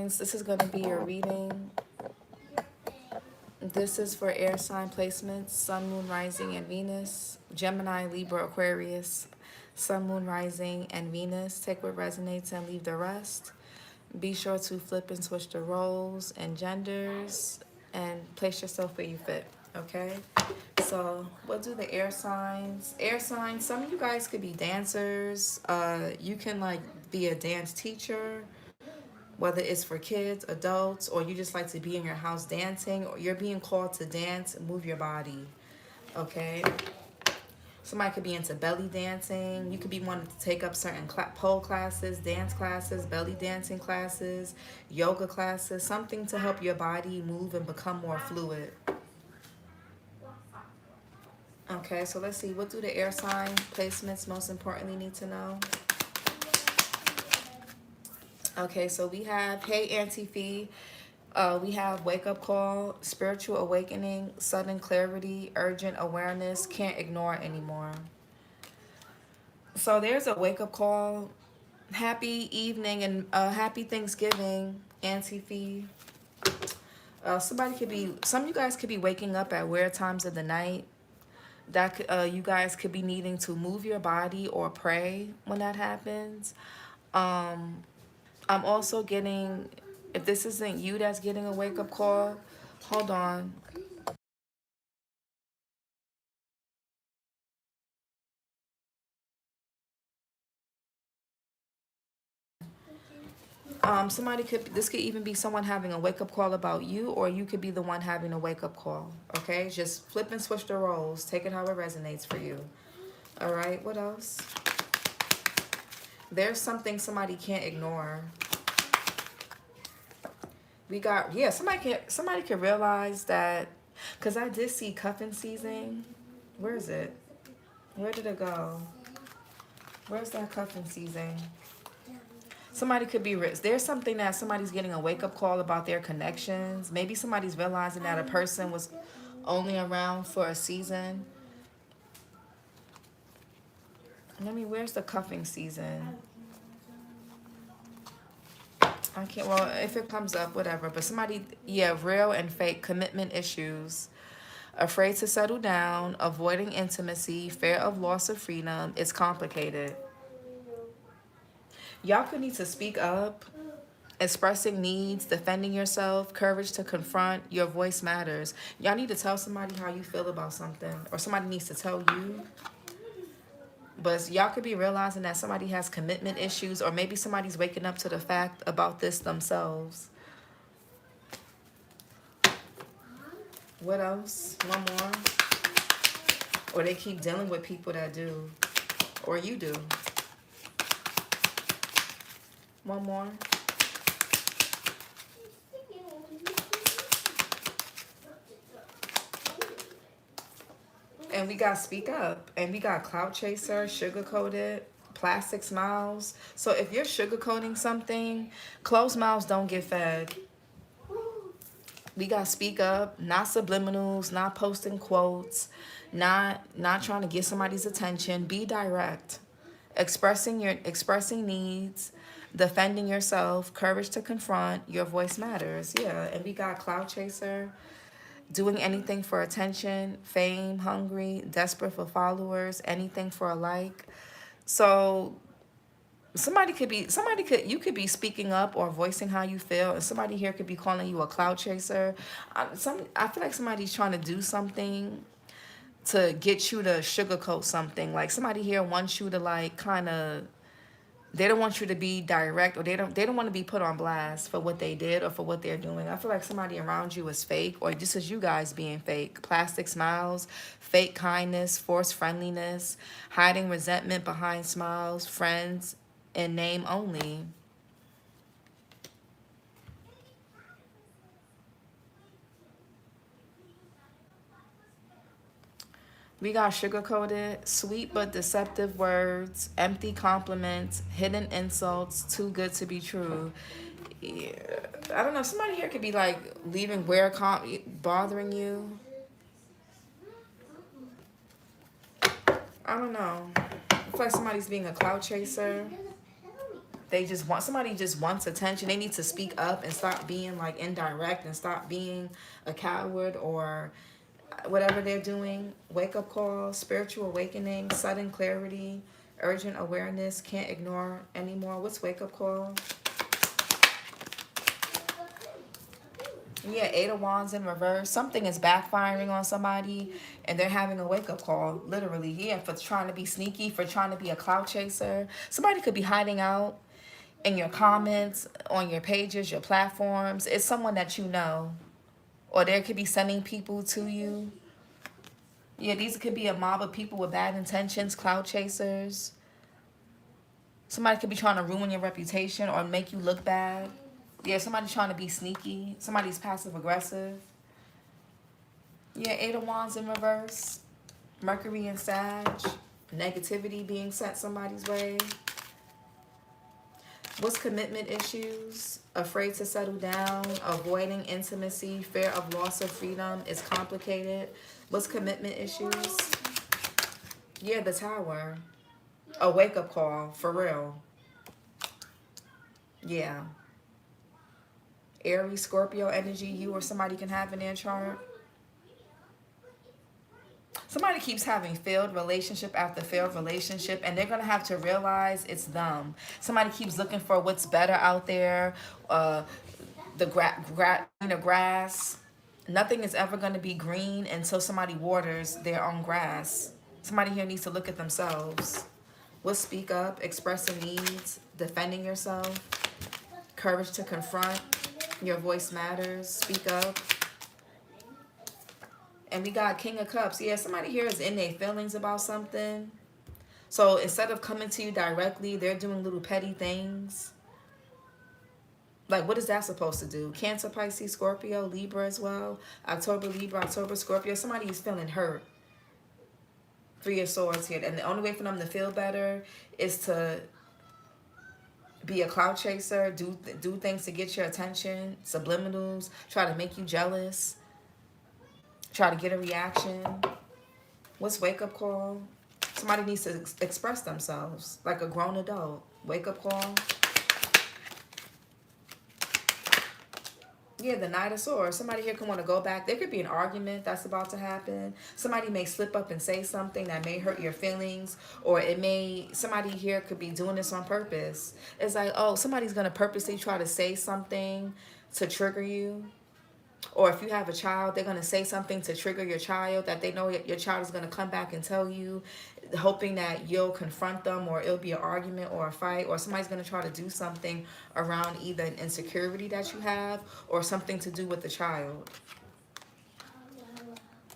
signs, this is going to be your reading. This is for air sign placements, Sun, Moon, Rising, and Venus. Gemini, Libra, Aquarius, Sun, Moon, Rising, and Venus. Take what resonates and leave the rest. Be sure to flip and switch the roles and genders and place yourself where you fit, okay? So we'll do the air signs. Air signs, some of you guys could be dancers. You can like be a dance teacher, whether it's for kids, adults, or you just like to be in your house dancing, or you're being called to dance, move your body, okay? Somebody could be into belly dancing. You could be wanting to take up certain pole classes, dance classes, belly dancing classes, yoga classes, something to help your body move and become more fluid. Okay, so let's see. What do the air sign placements most importantly need to know? Okay, so we have, hey, Auntie Fee. We have wake up call, spiritual awakening, sudden clarity, urgent awareness, can't ignore anymore. So there's a wake up call. Happy evening and happy Thanksgiving, Auntie Fee. Some of you guys could be waking up at weird times of the night. That you guys could be needing to move your body or pray when that happens. I'm also getting, if this isn't you that's getting a wake-up call, hold on. This could even be someone having a wake-up call about you, or you could be the one having a wake-up call, okay? Just flip and switch the roles. Take it how it resonates for you. All right, what else? There's something somebody can't ignore. We got, yeah, somebody can realize that, because I did see cuffing season. Where is it? Where did it go? Where's that cuffing season? Somebody could be rich. There's something that somebody's getting a wake-up call about their connections. Maybe somebody's realizing that a person was only around for a season. Where's the cuffing season? I can't, well, if it comes up, whatever. But somebody, yeah, real and fake commitment issues. Afraid to settle down, avoiding intimacy, fear of loss of freedom. It's complicated. Y'all could need to speak up, expressing needs, defending yourself, courage to confront. Your voice matters. Y'all need to tell somebody how you feel about something, or somebody needs to tell you. But y'all could be realizing that somebody has commitment issues, or maybe somebody's waking up to the fact about this themselves. What else? One more. Or they keep dealing with people that do. Or you do. One more. And we got speak up. And we got cloud chaser, sugar-coated, plastic smiles. So if you're sugar-coating something, closed mouths don't get fed. We got speak up, not subliminals, not posting quotes, not trying to get somebody's attention. Be direct. Expressing needs, defending yourself, courage to confront. Your voice matters. Yeah, and we got cloud chaser, doing anything for attention, fame, hungry, desperate for followers, anything for a like. So you could be speaking up or voicing how you feel, and somebody here could be calling you a cloud chaser. I feel like somebody's trying to do something to get you to sugarcoat something. Like somebody here wants you to like kind of, they don't want you to be direct, or they don't want to be put on blast for what they did or for what they're doing. I feel like somebody around you is fake, or just as you guys being fake. Plastic smiles, fake kindness, forced friendliness, hiding resentment behind smiles, friends in name only. We got sugar-coated, sweet but deceptive words, empty compliments, hidden insults, too good to be true. Yeah. I don't know. Somebody here could be like leaving bothering you. I don't know. I feel like somebody's being a cloud chaser. They just want, somebody just wants attention. They need to speak up and stop being like indirect and stop being a coward or whatever they're doing. Wake up call, spiritual awakening, sudden clarity, urgent awareness, can't ignore anymore. What's wake up call? Yeah, 8 of Wands in reverse. Something is backfiring on somebody and they're having a wake-up call, literally. Yeah, for trying to be sneaky, for trying to be a clout chaser. Somebody could be hiding out in your comments, on your pages, your platforms. It's someone that you know. Or they could be sending people to you. Yeah, these could be a mob of people with bad intentions, clout chasers. Somebody could be trying to ruin your reputation or make you look bad. Yeah, somebody's trying to be sneaky. Somebody's passive-aggressive. Yeah, 8 of Wands in reverse. Mercury in Sag. Negativity being sent somebody's way. What's commitment issues? Afraid to settle down. Avoiding intimacy. Fear of loss of freedom is complicated. What's commitment issues? Yeah, the Tower. A wake-up call, for real. Yeah. Aries, Scorpio energy, you or somebody can have in their chart. Somebody keeps having failed relationship after failed relationship, and they're going to have to realize it's them. Somebody keeps looking for what's better out there, the grass. Nothing is ever going to be green until somebody waters their own grass. Somebody here needs to look at themselves. We'll speak up, expressing needs, defending yourself, courage to confront. Your voice matters. Speak up. And we got King of Cups. Yeah, somebody here is in their feelings about something. So instead of coming to you directly, they're doing little petty things. Like, what is that supposed to do? Cancer, Pisces, Scorpio, Libra as well. October, Libra, October, Scorpio. Somebody is feeling hurt. 3 of Swords here. And the only way for them to feel better is to be a clout chaser, do things to get your attention, subliminals, try to make you jealous, try to get a reaction. What's wake up call? Somebody needs to express themselves like a grown adult. Wake up call. Yeah, the Knight of Swords. Somebody here can want to go back. There could be an argument that's about to happen. Somebody may slip up and say something that may hurt your feelings. Or somebody here could be doing this on purpose. It's like, oh, somebody's going to purposely try to say something to trigger you. Or if you have a child, they're going to say something to trigger your child that they know your child is going to come back and tell you, hoping that you'll confront them, or it'll be an argument or a fight, or somebody's going to try to do something around either an insecurity that you have or something to do with the child.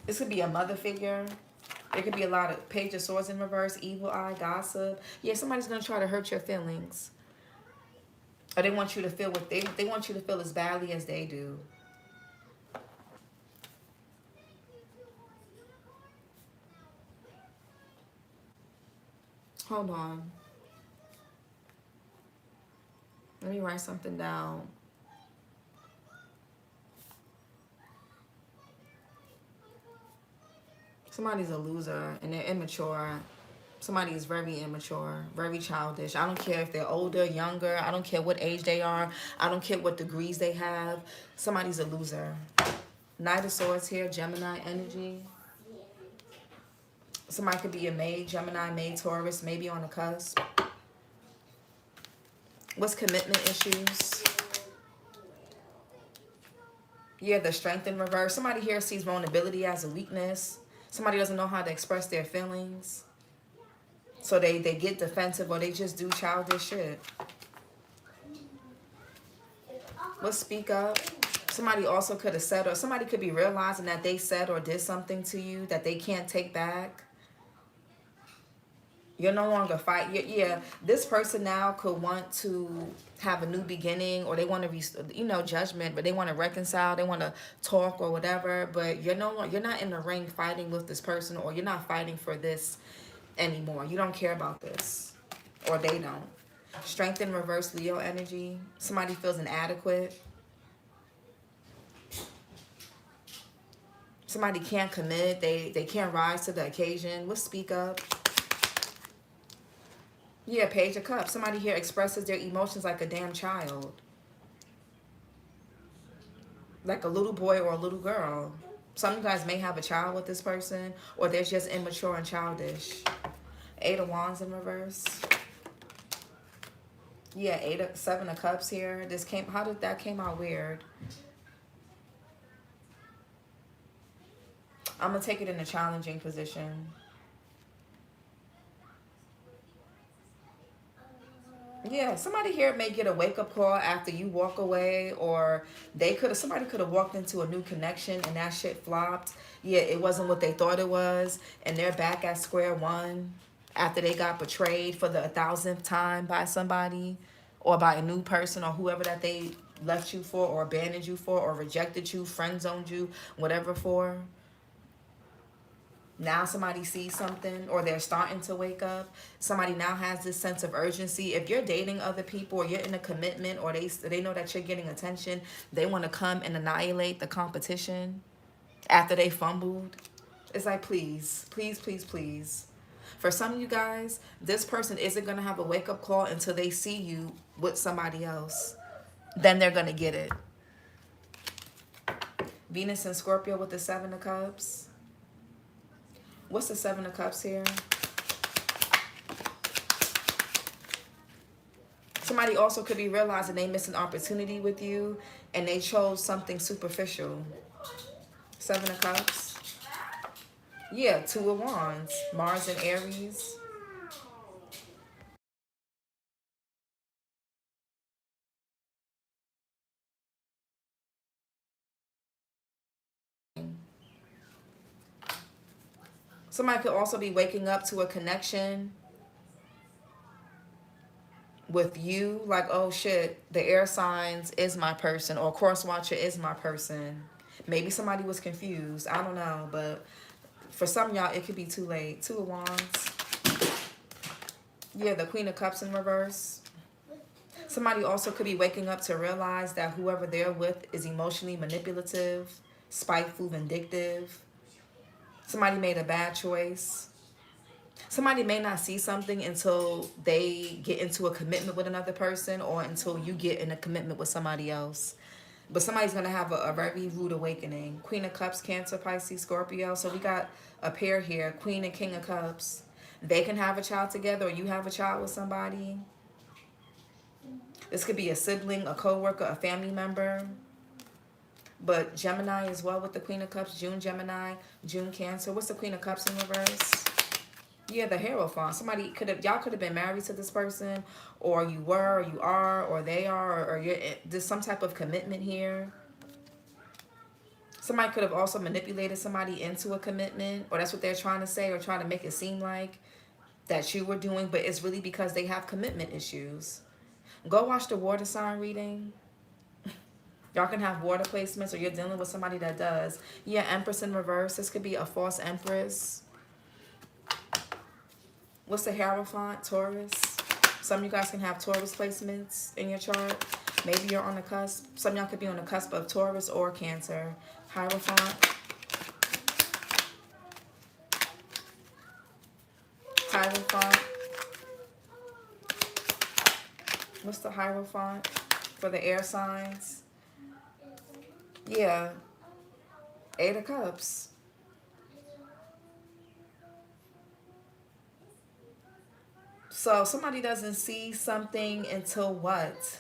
This could be a mother figure. There could be a lot of Page of Swords in reverse, evil eye, gossip. Yeah, somebody's going to try to hurt your feelings. Or they want you to feel what they want you to feel as badly as they do. Hold on. Let me write something down. Somebody's a loser and they're immature. Somebody is very immature, very childish. I don't care if they're older, younger. I don't care what age they are. I don't care what degrees they have. Somebody's a loser. Knight of Swords here, Gemini energy. Somebody could be a May, Gemini, May, Taurus, maybe on the cusp. What's commitment issues? Yeah, the Strength in reverse. Somebody here sees vulnerability as a weakness. Somebody doesn't know how to express their feelings. So they get defensive, or they just do childish shit. Let's speak up. Somebody also could have said, or somebody could be realizing that they said or did something to you that they can't take back. You're no longer fighting. Yeah, this person now could want to have a new beginning, or they want to, judgment, but they want to reconcile. They want to talk or whatever. But you're not in the ring fighting with this person, or you're not fighting for this anymore. You don't care about this, or they don't. Strength in reverse, Leo energy. Somebody feels inadequate. Somebody can't commit. They can't rise to the occasion. Let's speak up. Yeah, Page of Cups. Somebody here expresses their emotions like a damn child. Like a little boy or a little girl. Some of you guys may have a child with this person, or they're just immature and childish. Eight of Wands in reverse. Yeah, Seven of Cups here. This came, how did that came out weird? I'm going to take it in a challenging position. Yeah, somebody here may get a wake-up call after you walk away, or somebody could have walked into a new connection and that shit flopped. Yeah, it wasn't what they thought it was, and they're back at square one after they got betrayed for the 1,000th time by somebody, or by a new person, or whoever that they left you for, or abandoned you for, or rejected you, friend-zoned you, whatever for. Now somebody sees something, or they're starting to wake up. Somebody now has this sense of urgency. If you're dating other people, or you're in a commitment, or they know that you're getting attention, they want to come and annihilate the competition after they fumbled. It's like, please, please, please, please. For some of you guys, this person isn't going to have a wake-up call until they see you with somebody else. Then they're going to get it. Venus and Scorpio with the Seven of Cups. What's the Seven of Cups here? Somebody also could be realizing they missed an opportunity with you and they chose something superficial. Seven of Cups. Yeah, Two of Wands. Mars and Aries. Somebody could also be waking up to a connection with you, like, oh shit, the air signs is my person, or cross watcher is my person. Maybe somebody was confused, I don't know, but for some of y'all it could be too late. Two of Wands. Yeah, the Queen of Cups in reverse. Somebody also could be waking up to realize that whoever they're with is emotionally manipulative, spiteful, vindictive. Somebody made a bad choice. Somebody may not see something until they get into a commitment with another person, or until you get in a commitment with somebody else. But somebody's going to have a very rude awakening. Queen of Cups, Cancer, Pisces, Scorpio. So we got a pair here, Queen and King of Cups. They can have a child together, or you have a child with somebody. This could be a sibling, a co-worker, a family member. But Gemini as well with the Queen of Cups. June Gemini, June Cancer. What's the Queen of Cups in reverse? Yeah, the Hierophant. Somebody could have, y'all could have been married to this person, or you were, or you are, or they are, or you're, there's some type of commitment here. Somebody could have also manipulated somebody into a commitment, or that's what they're trying to say, or trying to make it seem like that you were doing, but it's really because they have commitment issues. Go watch the water sign reading. Y'all can have water placements, or you're dealing with somebody that does. Yeah, Empress in reverse. This could be a false Empress. What's the Hierophant? Taurus. Some of you guys can have Taurus placements in your chart. Maybe you're on the cusp. Some of y'all could be on the cusp of Taurus or Cancer. Hierophant. Hierophant. What's the Hierophant for the air signs? Yeah. Eight of Cups. So somebody doesn't see something until what?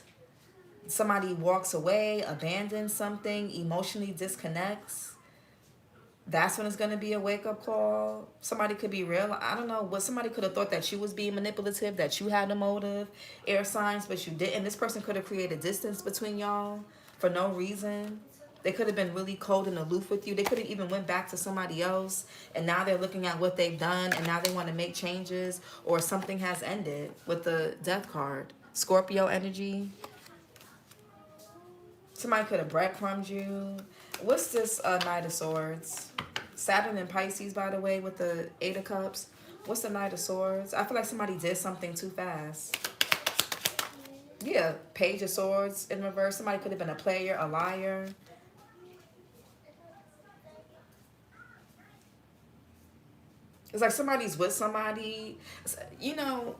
Somebody walks away, abandons something, emotionally disconnects. That's when it's going to be a wake-up call. Somebody could be real. I don't know. What somebody could have thought that you was being manipulative, that you had a motive, air signs, but you didn't. This person could have created distance between y'all for no reason. They could have been really cold and aloof with you. They could have even went back to somebody else, and now they're looking at what they've done, and now they want to make changes, or something has ended with the Death card. Scorpio energy. Somebody could have breadcrumbed you. What's this Knight of Swords? Saturn and Pisces, by the way, with the Eight of Cups. What's the Knight of Swords? I feel like somebody did something too fast. Yeah, Page of Swords in reverse. Somebody could have been a player, a liar. It's like somebody's with somebody. You know,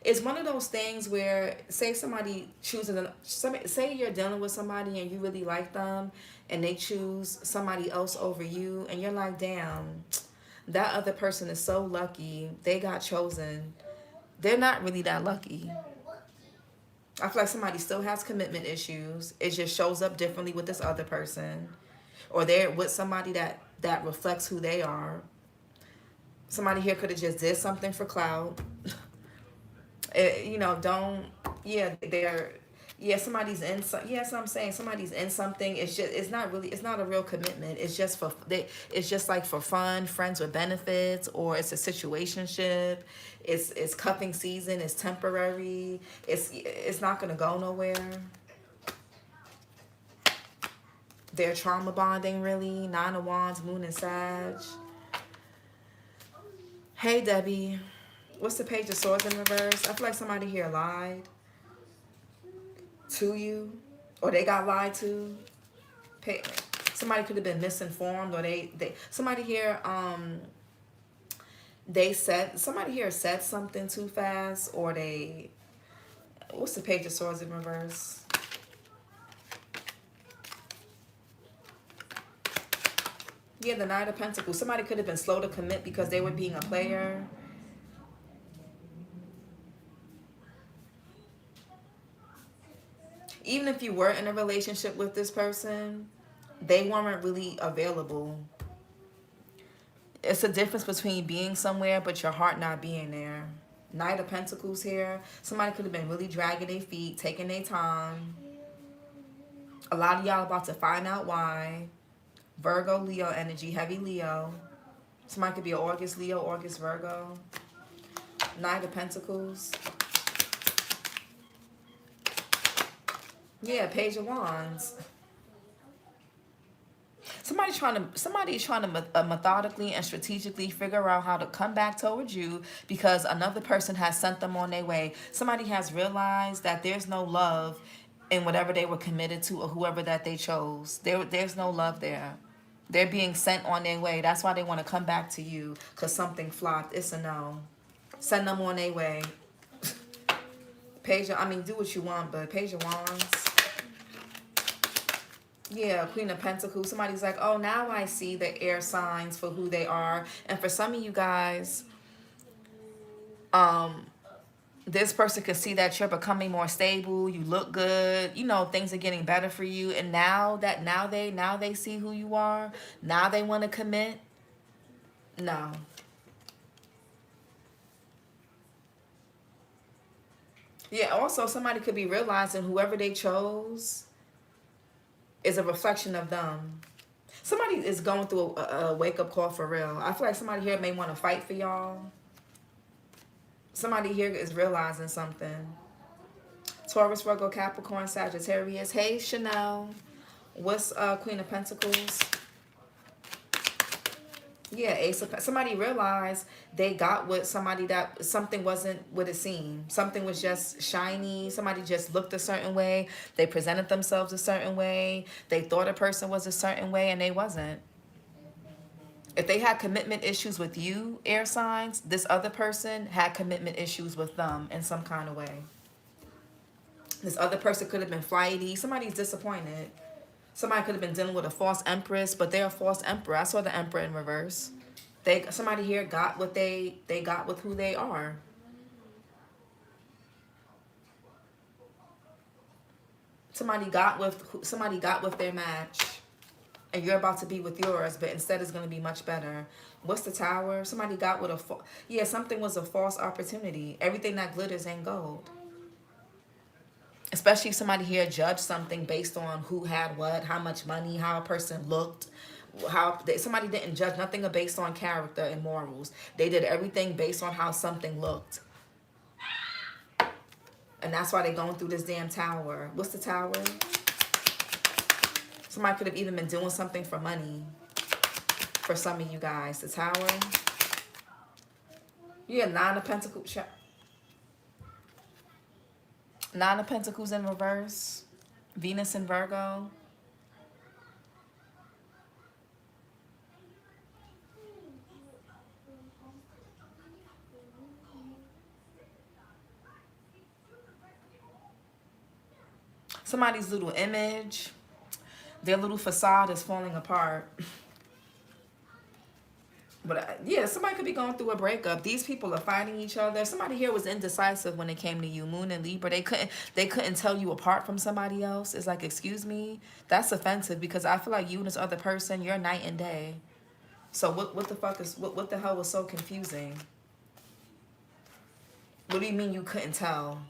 it's one of those things where, say somebody chooses, say you're dealing with somebody and you really like them, and they choose somebody else over you, and you're like, damn, that other person is so lucky. They got chosen. They're not really that lucky. I feel like somebody still has commitment issues. It just shows up differently with this other person. Or they're with somebody that reflects who they are. Somebody here could have just did something for clout. You know, don't, yeah, they're, yeah, somebody's in some, yeah, that's what I'm saying. Somebody's in something. It's just, it's not really, it's not a real commitment. It's just for, it's just like for fun, friends with benefits, or it's a situationship. It's cuffing season. It's temporary. It's not going to go nowhere. They're trauma bonding, really. Nine of Wands, Moon and Sag. Hey, Debbie. What's the Page of Swords in reverse? I feel like somebody here lied to you, or they got lied to. Somebody could have been misinformed, or somebody here somebody here said something too fast, or they, what's the Page of Swords in reverse? Yeah, the Knight of Pentacles. Somebody could have been slow to commit because they were being a player. Even if you were in a relationship with this person, they weren't really available. It's a difference between being somewhere but your heart not being there. Knight of Pentacles here. Somebody could have been really dragging their feet, taking their time. A lot of y'all about to find out why. Virgo, Leo energy, heavy Leo. Somebody could be an August Leo, August Virgo. Knight of Pentacles. Yeah, Page of Wands. Somebody's trying to methodically and strategically figure out how to come back towards you because another person has sent them on their way. Somebody has realized that there's no love in whatever they were committed to or whoever that they chose. There's no love there. They're being sent on their way. That's why they want to come back to you, because something flopped. It's a no. Send them on their way. Do what you want, but Page of Wands. Yeah, Queen of Pentacles. Somebody's like, oh, now I see the air signs for who they are. And for some of you guys, this person can see that you're becoming more stable. You look good. You know, things are getting better for you. And now they see who you are. Now they want to commit. No. Yeah, also somebody could be realizing whoever they chose is a reflection of them. Somebody is going through a wake-up call for real. I feel like somebody here may want to fight for y'all. Somebody here is realizing something. Taurus, Virgo, Capricorn, Sagittarius. Hey, Chanel. What's Queen of Pentacles? Yeah, Ace of Pentacles. Somebody realized they got with somebody that something wasn't what it seemed. Something was just shiny. Somebody just looked a certain way. They presented themselves a certain way. They thought a person was a certain way and they wasn't. If they had commitment issues with you, air signs, this other person had commitment issues with them in some kind of way. This other person could have been flighty. Somebody's disappointed. Somebody could have been dealing with a false empress, but they're a false emperor. I saw the emperor in reverse. Somebody here got what they got with who they are. Somebody got with their match. And you're about to be with yours, but instead it's going to be much better. What's the Tower? Somebody got with something was a false opportunity. Everything that glitters ain't gold. Especially if somebody here judged something based on who had what, how much money, how a person looked. Somebody didn't judge nothing based on character and morals. They did everything based on how something looked. And that's why they're going through this damn Tower. What's the Tower? Somebody could have even been doing something for money. For some of you guys. The Tower. Yeah, Nine of Pentacles. Nine of Pentacles in reverse. Venus in Virgo. Somebody's little image, their little facade is falling apart. But yeah, somebody could be going through a breakup. These people are fighting each other. Somebody here was indecisive when it came to you. Moon and Libra, they couldn't tell you apart from somebody else. It's like, excuse me, that's offensive, because I feel like you and this other person, you're night and day. So what the fuck is what the hell was so confusing? What do you mean you couldn't tell?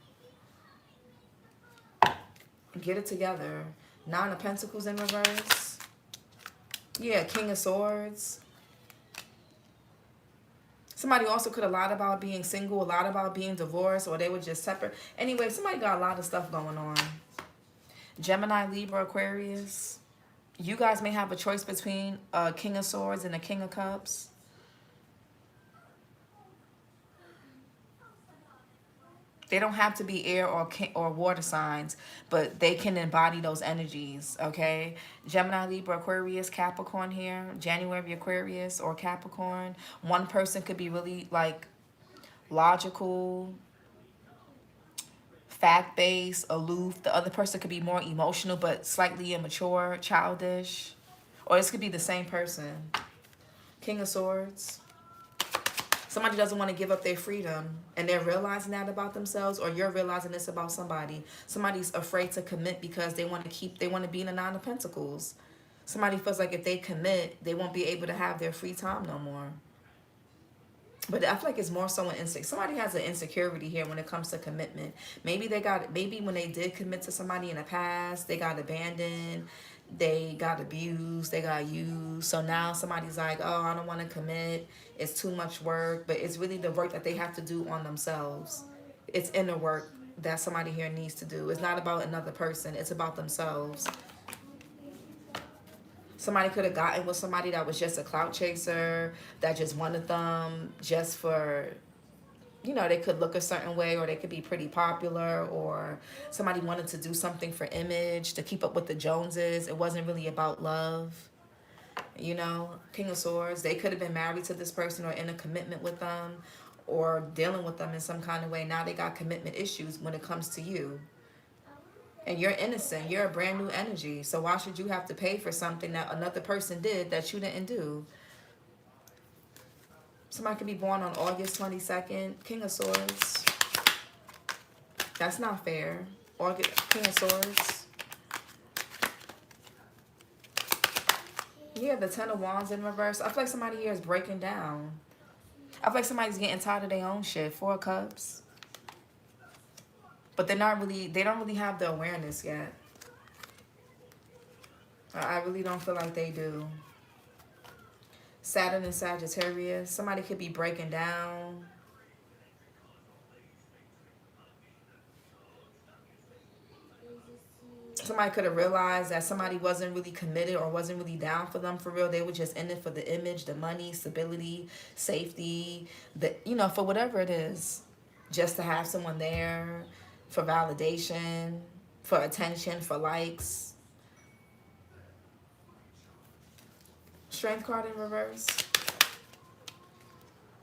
Get it together. Nine of Pentacles in reverse. Yeah, King of Swords. Somebody also could have lied about being single, a lot about being divorced, or they were just separate. Anyway, somebody got a lot of stuff going on. Gemini, Libra, Aquarius. You guys may have a choice between a King of Swords and a King of Cups. They don't have to be air or water signs, but they can embody those energies, okay? Gemini, Libra, Aquarius, Capricorn here. January, Aquarius or Capricorn. One person could be really, like, logical, fact-based, aloof. The other person could be more emotional, but slightly immature, childish. Or this could be the same person. King of Swords. Somebody doesn't want to give up their freedom, and they're realizing that about themselves, or you're realizing this about somebody. Somebody's afraid to commit because they want to be in the Nine of Pentacles. Somebody feels like if they commit, they won't be able to have their free time no more. But I feel like it's more so an insecurity. Somebody has an insecurity here when it comes to commitment. Maybe when they did commit to somebody in the past, they got abandoned, they got abused, they got used. So now somebody's like, oh, I don't want to commit. It's too much work. But it's really the work that they have to do on themselves. It's inner work that somebody here needs to do. It's not about another person. It's about themselves. Somebody could have gotten with somebody that was just a clout chaser, that just wanted them just for, you know, they could look a certain way, or they could be pretty popular, or somebody wanted to do something for image, to keep up with the Joneses. It wasn't really about love. You know, King of Swords, they could have been married to this person or in a commitment with them or dealing with them in some kind of way. Now they got commitment issues when it comes to you. And you're innocent. You're a brand new energy. So why should you have to pay for something that another person did that you didn't do? Somebody could be born on August 22nd. King of Swords. That's not fair. King of Swords. Yeah, the Ten of Wands in reverse. I feel like somebody here is breaking down. I feel like somebody's getting tired of their own shit. Four of Cups. But they don't really have the awareness yet. I really don't feel like they do. Saturn and Sagittarius. Somebody could be breaking down. Somebody could have realized that somebody wasn't really committed or wasn't really down for them for real. They were just in it for the image, the money, stability, safety, for whatever it is. Just to have someone there. For validation, for attention, for likes. Strength card in reverse.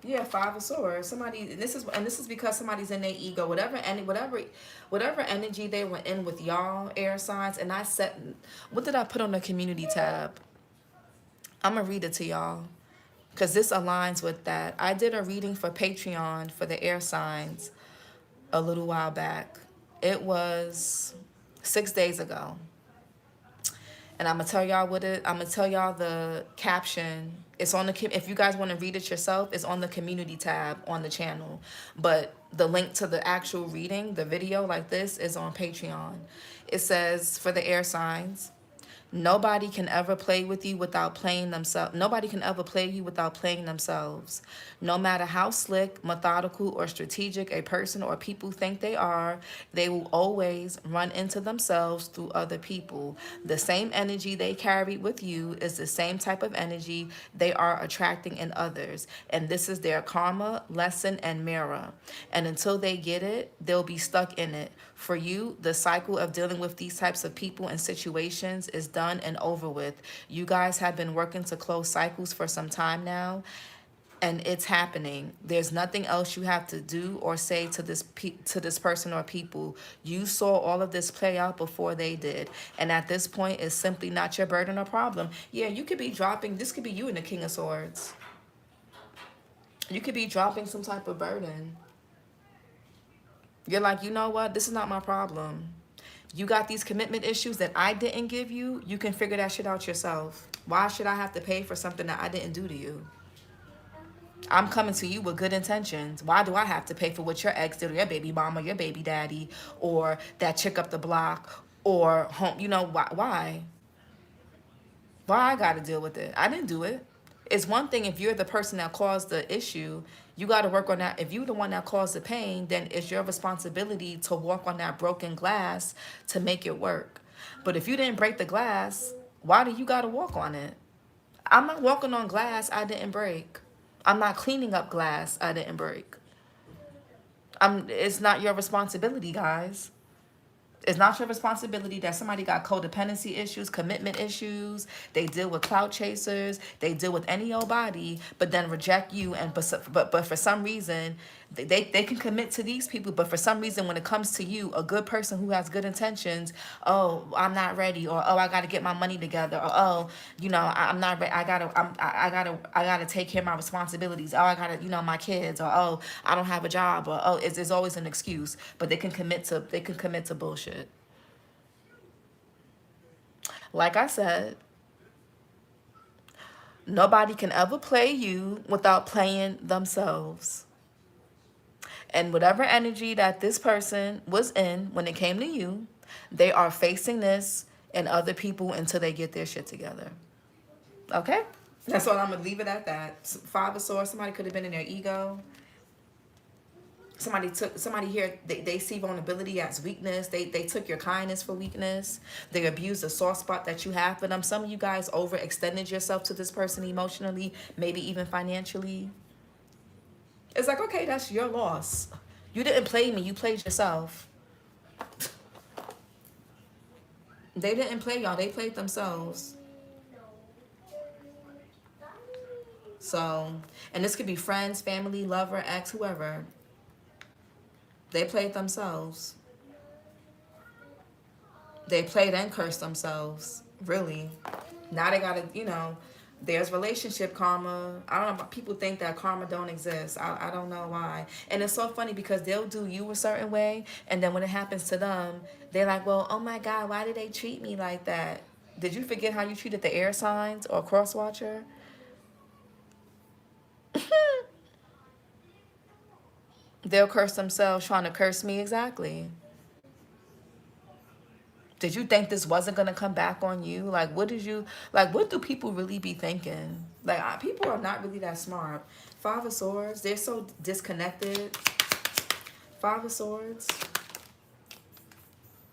Yeah, Five of Swords. This is because somebody's in their ego. Whatever energy they were in with y'all, air signs, and what did I put on the community tab? I'm gonna read it to y'all, because this aligns with that. I did a reading for Patreon for the air signs a little while back. It was 6 days ago. And I'm going to tell y'all I'm going to tell y'all the caption. It's on if you guys want to read it yourself, it's on the community tab on the channel. But the link to the actual reading, the video like this, is on Patreon. It says, for the air signs, nobody can ever play with you without playing themselves. Nobody can ever play you without playing themselves. No matter how slick, methodical, or strategic a person or people think they are, they will always run into themselves through other people. The same energy they carry with you is the same type of energy they are attracting in others. And this is their karma, lesson, and mirror. And until they get it, they'll be stuck in it. For you, the cycle of dealing with these types of people and situations is done and over with. You guys have been working to close cycles for some time now, and it's happening. There's nothing else you have to do or say to this person or people. You saw all of this play out before they did, and at this point, it's simply not your burden or problem. Yeah, you could be dropping. This could be you in the King of Swords. You could be dropping some type of burden. You're like, you know what? This is not my problem. You got these commitment issues that I didn't give you. You can figure that shit out yourself. Why should I have to pay for something that I didn't do to you? I'm coming to you with good intentions. Why do I have to pay for what your ex did, or your baby mama, your baby daddy, or that chick up the block, or home? You know, why? Why I got to deal with it? I didn't do it. It's one thing if you're the person that caused the issue, you got to work on that. If you're the one that caused the pain, then it's your responsibility to walk on that broken glass to make it work. But if you didn't break the glass, why do you got to walk on it? I'm not walking on glass I didn't break. I'm not cleaning up glass I didn't break. It's not your responsibility, guys. It's not your responsibility that somebody got codependency issues, commitment issues. They deal with clout chasers. They deal with any old body, but then reject you. And but for some reason, they can commit to these people. But for some reason, when it comes to you, a good person who has good intentions, oh, I'm not ready, or oh, I got to get my money together, or oh, you know, I'm not ready. I gotta take care of my responsibilities. Oh, I gotta, you know, my kids, or oh, I don't have a job, or oh, it's always an excuse. But they can commit to bullshit. Like I said, nobody can ever play you without playing themselves. And whatever energy that this person was in when it came to you, they are facing this and other people until they get their shit together. Okay? That's all. I'm going to leave it at that. Five of Swords, somebody could have been in their ego. Somebody here, they see vulnerability as weakness. They took your kindness for weakness. They abused the soft spot that you have for them. Some of you guys overextended yourself to this person emotionally, maybe even financially. It's like, okay, that's your loss. You didn't play me, you played yourself. They didn't play y'all, they played themselves. So, and this could be friends, family, lover, ex, whoever. They played themselves. They played and cursed themselves, really. Now they gotta, you know, there's relationship karma. I don't know, people think that karma don't exist. I don't know why. And it's so funny because they'll do you a certain way, and then when it happens to them, they're like, well, oh my God, why did they treat me like that? Did you forget how you treated the air signs or cross watcher? They'll curse themselves trying to curse me. Exactly. Did you think this wasn't going to come back on you? Like, what do people really be thinking? Like, people are not really that smart. Five of Swords, they're so disconnected. Five of Swords.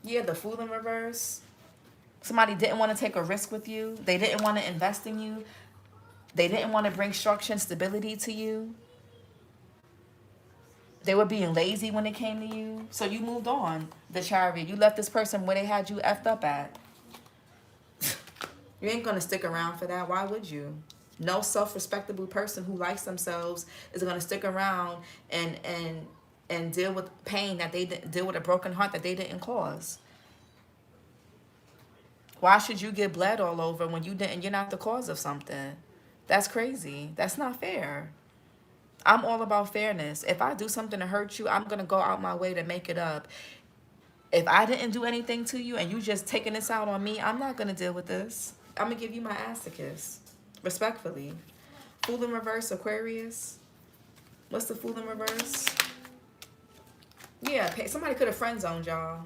Yeah, the Fool in reverse. Somebody didn't want to take a risk with you. They didn't want to invest in you. They didn't want to bring structure and stability to you. They were being lazy when it came to you. So you moved on. The Chariot. You left this person where they had you effed up at. You ain't going to stick around for that. Why would you? No self-respectable person who likes themselves is going to stick around and deal with pain that they didn't, deal with a broken heart that they didn't cause. Why should you get bled all over when you didn't? You're not the cause of something. That's crazy. That's not fair. I'm all about fairness. If I do something to hurt you, I'm going to go out my way to make it up. If I didn't do anything to you and you just taking this out on me, I'm not going to deal with this. I'm going to give you my ass to kiss. Respectfully. Fool in reverse, Aquarius. What's the Fool in reverse? Yeah, somebody could have friend zoned y'all.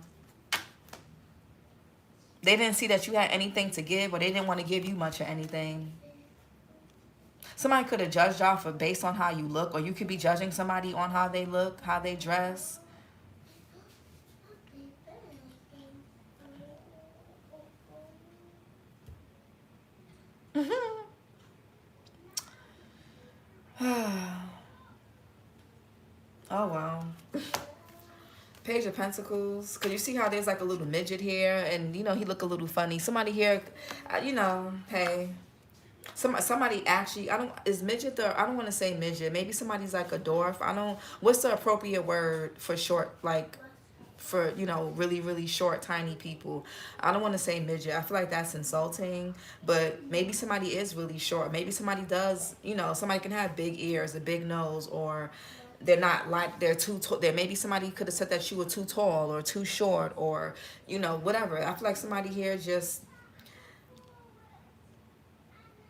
They didn't see that you had anything to give, or they didn't want to give you much of anything. Somebody could have judged y'all for based on how you look, or you could be judging somebody on how they look, how they dress. Oh, wow. Page of Pentacles. Because you see how there's like a little midget here, and, you know, he look a little funny. Somebody here, you know, hey, Somebody actually, is midget the, I don't want to say midget. Maybe somebody's like a dwarf. What's the appropriate word for short, like for, you know, really, really short, tiny people? I don't want to say midget. I feel like that's insulting, but maybe somebody is really short. Maybe somebody does, you know, somebody can have big ears, a big nose, or they're not, like, they're too tall. There, maybe somebody could have said that you were too tall or too short, or, you know, whatever. I feel like somebody here just,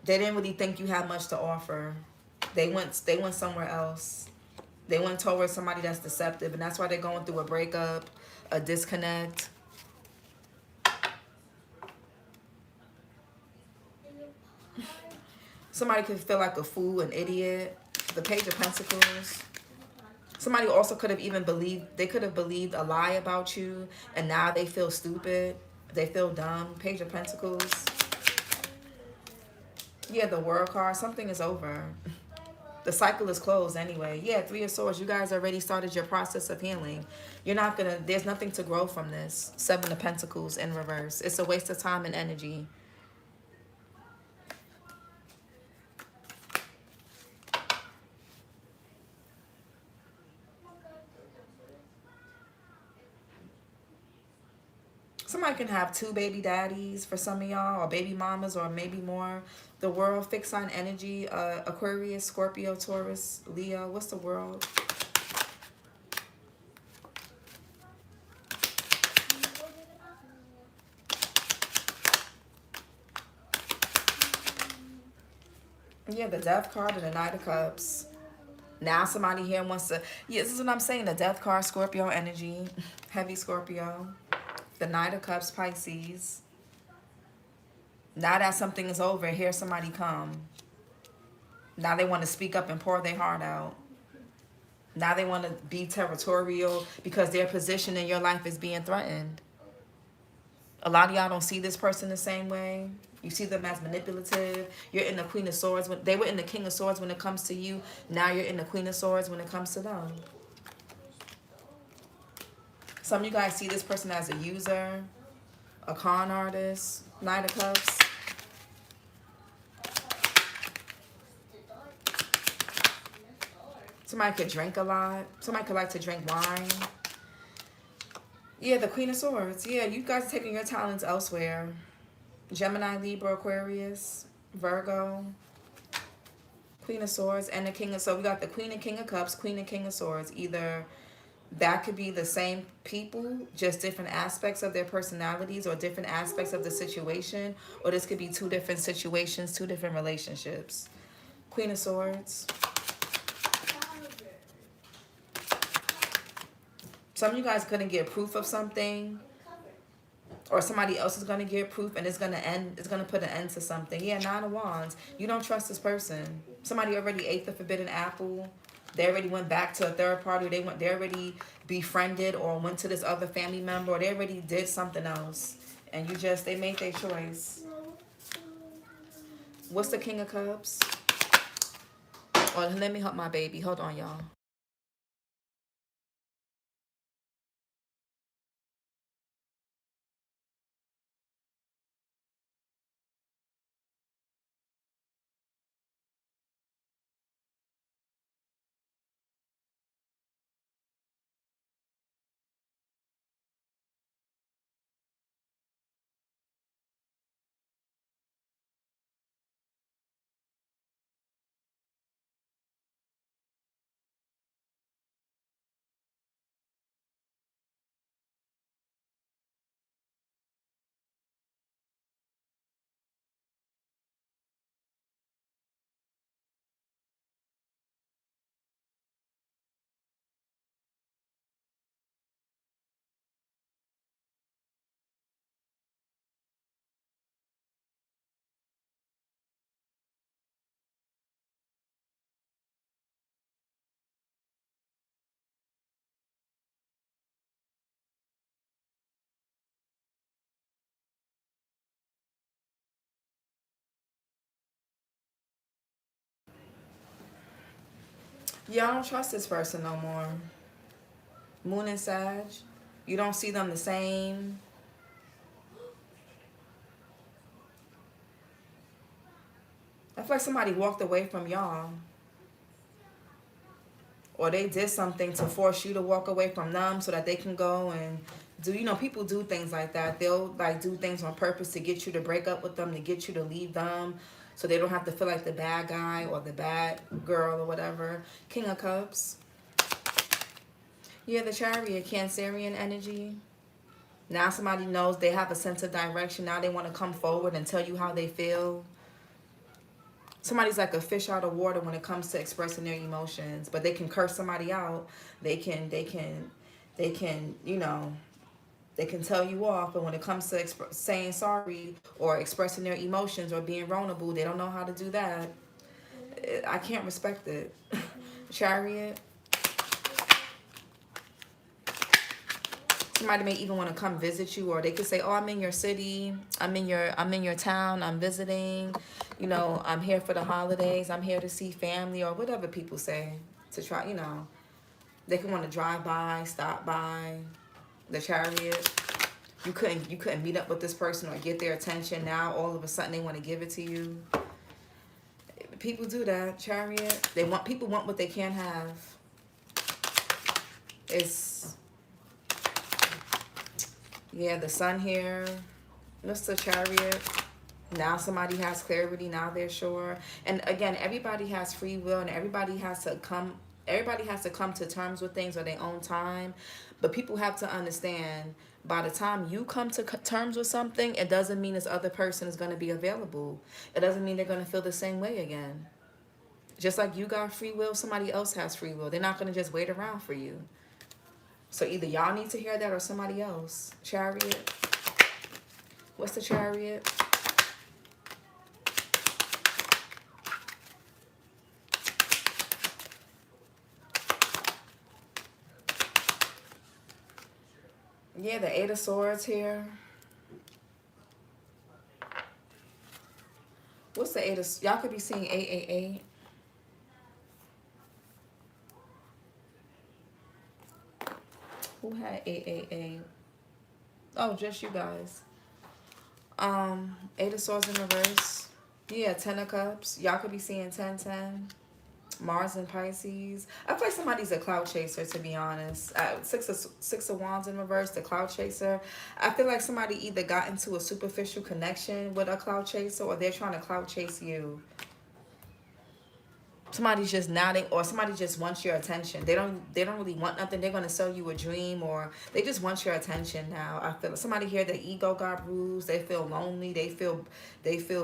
they didn't really think you had much to offer. They went somewhere else. They went towards somebody that's deceptive, and that's why they're going through a breakup, a disconnect. Somebody could feel like a fool, an idiot. The Page of Pentacles. Somebody also could have even believed, they could have believed a lie about you, and now they feel stupid. They feel dumb. Page of Pentacles. Yeah, the World card. Something is over. The cycle is closed anyway. Yeah, Three of Swords. You guys already started your process of healing. You're not going to, there's nothing to grow from this. Seven of Pentacles in reverse. It's a waste of time and energy. Somebody can have two baby daddies for some of y'all, or baby mamas, or maybe more. The World, fixed sign energy, Aquarius, Scorpio, Taurus, Leo. What's the World? Yeah, the Death card and the Knight of Cups. Now somebody here wants to, yeah, this is what I'm saying. The Death card, Scorpio energy, heavy Scorpio. The Knight of Cups, Pisces. Now that something is over, here somebody come. Now they want to speak up and pour their heart out. Now they want to be territorial because their position in your life is being threatened. A lot of y'all don't see this person the same way. You see them as manipulative. You're in the Queen of Swords. They were in the King of Swords when it comes to you. Now you're in the Queen of Swords when it comes to them. Some of you guys see this person as a user, a con artist, Knight of Cups. Somebody could drink a lot. Somebody could like to drink wine. Yeah, the Queen of Swords. Yeah, you guys are taking your talents elsewhere. Gemini, Libra, Aquarius, Virgo, Queen of Swords, and the King of... So we got the Queen and King of Cups, Queen and King of Swords. Either that could be the same people, just different aspects of their personalities or different aspects of the situation. Or this could be two different situations, two different relationships. Queen of Swords. Some of you guys couldn't get proof of something, or somebody else is going to get proof, and it's going to end. It's going to put an end to something. Yeah, Nine of Wands. You don't trust this person. Somebody already ate the forbidden apple. They already went back to a third party. They already befriended or went to this other family member, or they already did something else, and they made their choice. What's the King of Cups? Oh, let me help my baby. Hold on, y'all. Y'all don't trust this person no more. Moon and Sag. You don't see them the same. feel like somebody walked away from y'all. Or they did something to force you to walk away from them so that they can go and do, you know, people do things like that. They'll like do things on purpose to get you to break up with them, to get you to leave them, so they don't have to feel like the bad guy or the bad girl or whatever. King of Cups. Yeah, the Chariot, Cancerian energy. Now somebody knows, they have a sense of direction. Now they want to come forward and tell you how they feel. Somebody's like a fish out of water when it comes to expressing their emotions, but they can curse somebody out. They can, you know, they can tell you off. But when it comes to saying sorry or expressing their emotions or being vulnerable, they don't know how to do that. I can't respect it. Chariot. Somebody may even want to come visit you, or they could say, oh, I'm in your city, I'm in your town, I'm visiting, you know, I'm here for the holidays, I'm here to see family, or whatever people say to try, you know. They can want to drive by, stop by. The Chariot. You couldn't meet up with this person or get their attention. Now all of a sudden they want to give it to you. People do that. Chariot. People want what they can't have. It's, yeah, the Sun here. Mr. Chariot. Now somebody has clarity. Now they're sure. And again, everybody has free will, and everybody has to come to terms with things on their own time. But people have to understand, by the time you come to terms with something, it doesn't mean this other person is going to be available. It doesn't mean they're going to feel the same way again. Just like you got free will, somebody else has free will. They're not going to just wait around for you. So either y'all need to hear that or somebody else. Chariot. What's the Chariot? Yeah, the Eight of Swords here. What's the Eight of... Y'all could be seeing 888. Who had 888? Oh, just you guys. Eight of Swords in reverse. Yeah, 10 of Cups. Y'all could be seeing 1010. Mars and Pisces. I feel like somebody's a cloud chaser, to be honest. Six of Wands in reverse, the cloud chaser. I feel like somebody either got into a superficial connection with a cloud chaser, or they're trying to cloud chase you. Somebody's just nodding, or somebody just wants your attention. They don't really want nothing. They're gonna sell you a dream, or they just want your attention now. I feel like somebody here, their ego got bruised. They feel lonely. They feel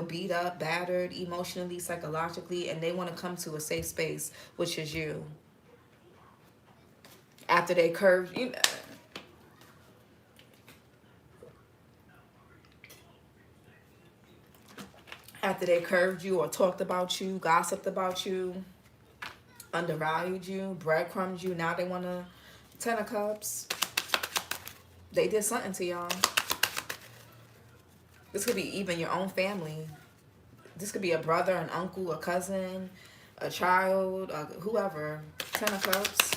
beat up, battered emotionally, psychologically, and they want to come to a safe space, which is you. After they curved, you know. After they curved you or talked about you, gossiped about you, undervalued you, breadcrumbed you, now they want to... 10 of Cups. They did something to y'all. This could be even your own family. This could be a brother, an uncle, a cousin, a child, whoever. 10 of Cups.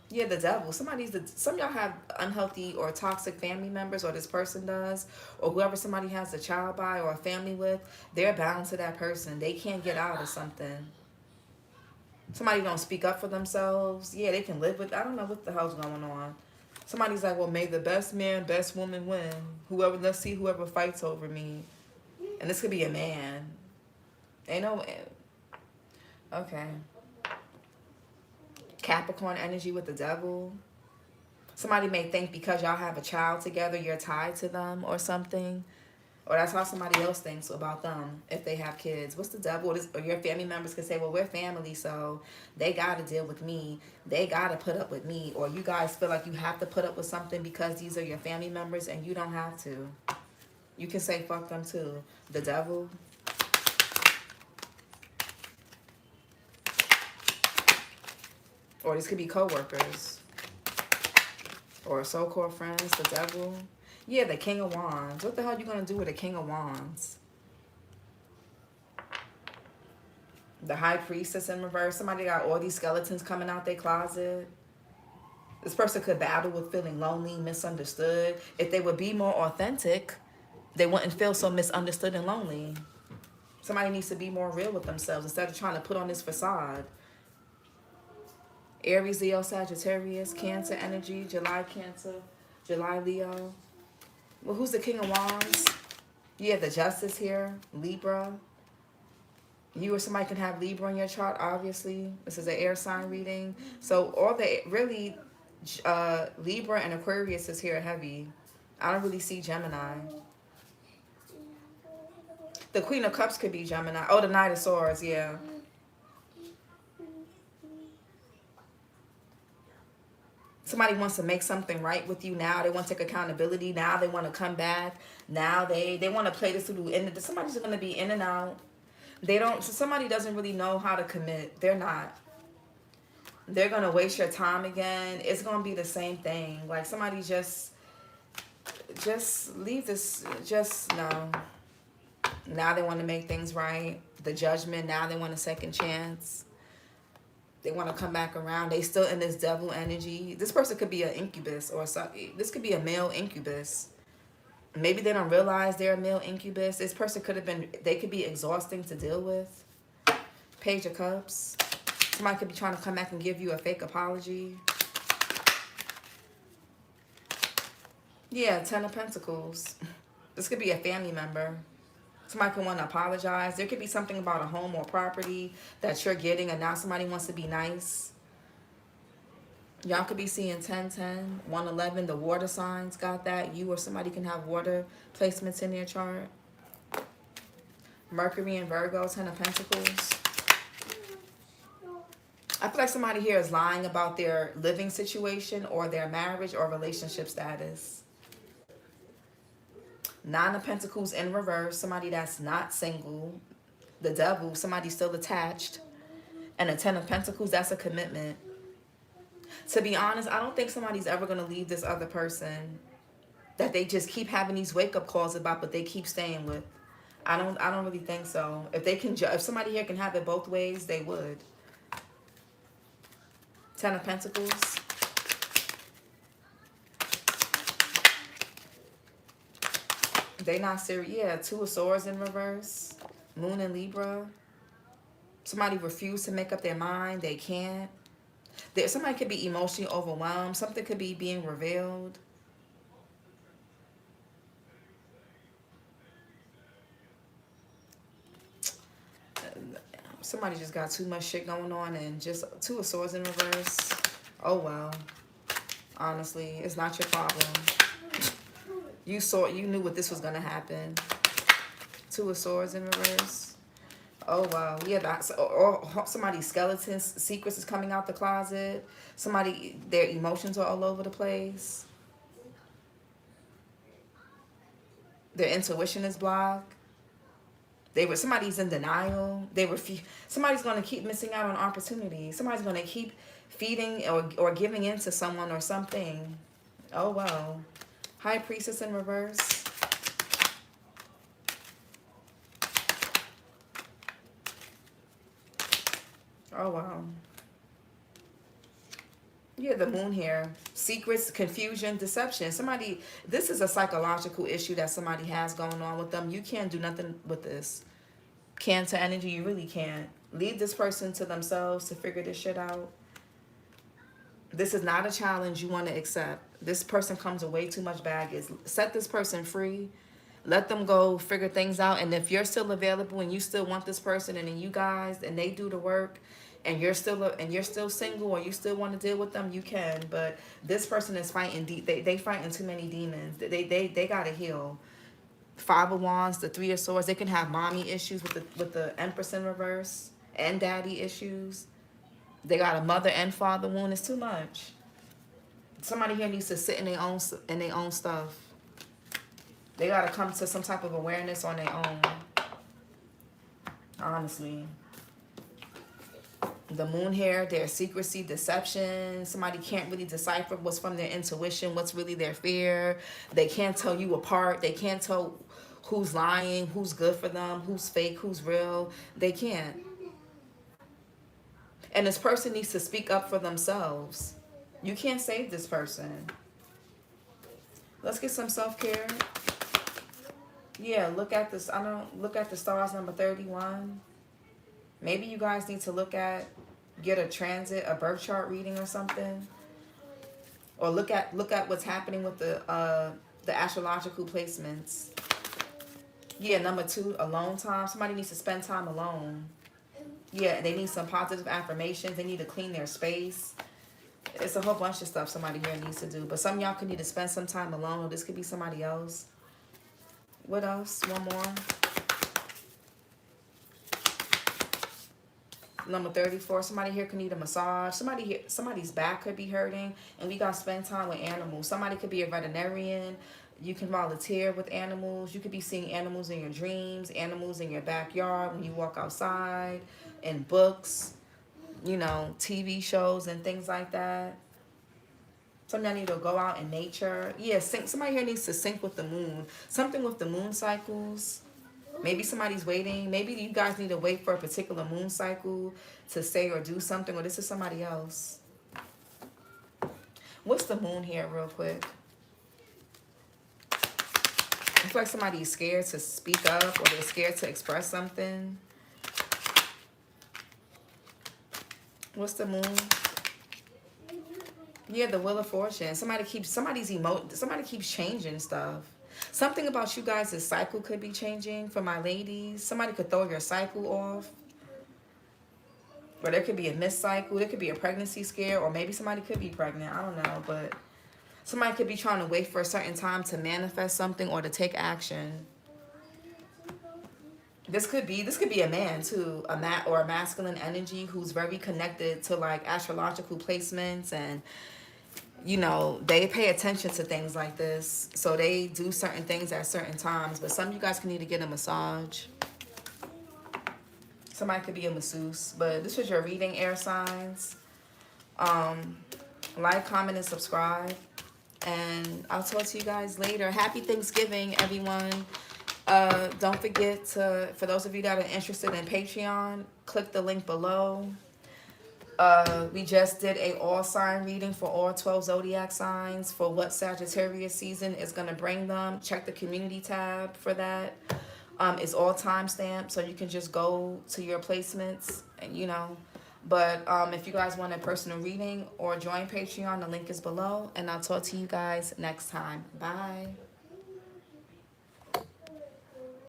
Yeah, the Devil. Some of y'all have unhealthy or toxic family members, or this person does, or whoever somebody has a child by or a family with, they're bound to that person. They can't get out of something. Somebody don't speak up for themselves. Yeah, they can live with... I don't know what the hell's going on. Somebody's like, well, may the best man, best woman win. Let's see whoever fights over me. And this could be a man. Ain't no... Okay. Capricorn energy with the Devil. Somebody may think because y'all have a child together, you're tied to them or something. Or that's how somebody else thinks about them if they have kids. What's the Devil? Or your family members can say, well, we're family, so they got to deal with me. They got to put up with me. Or you guys feel like you have to put up with something because these are your family members, and you don't have to. You can say fuck them too. The Devil. Or this could be co-workers. Or so-called friends, the Devil. Yeah, the King of Wands. What the hell are you going to do with the King of Wands? The High Priestess in reverse. Somebody got all these skeletons coming out their closet. This person could battle with feeling lonely, misunderstood. If they would be more authentic, they wouldn't feel so misunderstood and lonely. Somebody needs to be more real with themselves instead of trying to put on this facade. Aries, Leo, Sagittarius, Cancer energy, July Cancer, July Leo. Well, who's the King of Wands? You have the Justice here, Libra. You or somebody can have Libra in your chart, obviously. This is an air sign reading. So all the, really, Libra and Aquarius is here heavy. I don't really see Gemini. The Queen of Cups could be Gemini. Oh, the Knight of Swords, yeah. Somebody wants to make something right with you now. They want to take accountability. Now they want to come back. Now they want to play this through. And somebody's going to be in and out. They don't. So somebody doesn't really know how to commit. They're not. They're going to waste your time again. It's going to be the same thing. Like somebody just leave this. Just no. Now they want to make things right. The Judgment. Now they want a second chance. They want to come back around. They still in this devil energy. This person could be an incubus or something. This could be a male incubus. Maybe they don't realize they're a male incubus. This person could have been, they could be exhausting to deal with. Page of Cups. Somebody could be trying to come back and give you a fake apology. Yeah, Ten of Pentacles. This could be a family member. Somebody could want to apologize. There could be something about a home or property that you're getting and now somebody wants to be nice. Y'all could be seeing 1010, 111. The water signs got that. You or somebody can have water placements in their chart. Mercury and Virgo, 10 of Pentacles. I feel like somebody here is lying about their living situation or their marriage or relationship status. 9 of Pentacles in reverse. Somebody that's not single. The Devil. Somebody still attached. And a 10 of Pentacles. That's a commitment. To be honest, I don't think somebody's ever going to leave this other person that they just keep having these wake-up calls about, but they keep staying with. I don't really think so. If they can, if somebody here can have it both ways, they would. 10 of Pentacles. They not serious. Yeah, 2 of Swords in reverse. Moon in Libra. Somebody refused to make up their mind. They can't. Somebody could be emotionally overwhelmed. Something could be being revealed. Somebody just got too much shit going on and just 2 of Swords in reverse. Oh, well. Honestly, it's not your problem. You knew what this was going to happen. 2 of Swords in reverse. Oh, wow. Yeah, that's, or somebody's skeleton secrets is coming out the closet. Somebody, their emotions are all over the place. Their intuition is blocked. Somebody's in denial. Somebody's going to keep missing out on opportunities. Somebody's going to keep feeding or giving in to someone or something. Oh, wow. High Priestess in reverse. Oh, wow. Yeah, the Moon here. Secrets, confusion, deception. This is a psychological issue that somebody has going on with them. You can't do nothing with this. Cancer energy, you really can't. Leave this person to themselves to figure this shit out. This is not a challenge you want to accept. This person comes with way too much baggage. Set this person free. Let them go figure things out. And if you're still available and you still want this person and then you guys and they do the work and you're still single or you still want to deal with them, you can. But this person is fighting they fighting too many demons. They gotta heal. 5 of Wands, the 3 of Swords. They can have mommy issues with the Empress in reverse and daddy issues. They got a mother and father wound. It's too much. Somebody here needs to sit in their own stuff. They got to come to some type of awareness on their own. Honestly. The Moon here, their secrecy, deception. Somebody can't really decipher what's from their intuition, what's really their fear. They can't tell you apart. They can't tell who's lying, who's good for them, who's fake, who's real. They can't. And this person needs to speak up for themselves. You can't save this person. Let's get some self-care. Yeah, look at this. I don't look at the stars number 31. Maybe you guys need to get a transit, a birth chart reading or something, or look at what's happening with the astrological placements. Yeah, number 2, alone time. Somebody needs to spend time alone. Yeah, they need some positive affirmations. They need to clean their space. It's a whole bunch of stuff somebody here needs to do. But some of y'all could need to spend some time alone, or this could be somebody else. What else? One more. Number 34, somebody here could need a massage. Somebody's back could be hurting, and we got to spend time with animals. Somebody could be a veterinarian. You can volunteer with animals. You could be seeing animals in your dreams, animals in your backyard when you walk outside, in books, you know, TV shows and things like that. Some of y'all need to go out in nature. Yeah, somebody here needs to sync with the moon. Something with the moon cycles. Maybe somebody's waiting. Maybe you guys need to wait for a particular moon cycle to say or do something, or this is somebody else. What's the moon here real quick? I feel like somebody's scared to speak up, or they're scared to express something. What's the moon? Yeah, the Wheel of Fortune. Somebody keeps changing stuff. Something about you guys' cycle could be changing for my ladies. Somebody could throw your cycle off. Or there could be a missed cycle. There could be a pregnancy scare. Or maybe somebody could be pregnant. I don't know. But somebody could be trying to wait for a certain time to manifest something or to take action. This could be a man too, or a masculine energy who's very connected to like astrological placements, and you know, they pay attention to things like this, so they do certain things at certain times. But some of you guys can need to get a massage. Somebody could be a masseuse. But this was your reading, air signs. Like, comment, and subscribe, and I'll talk to you guys later. Happy Thanksgiving, everyone. Don't forget to, for those of you that are interested in Patreon, click the link below. We just did a all sign reading for all 12 zodiac signs for what Sagittarius season is going to bring them. Check the community tab for that. It's all time stamped, so you can just go to your placements, and you know. But if you guys want a personal reading or join Patreon, the link is below, and I'll talk to you guys next time. Bye.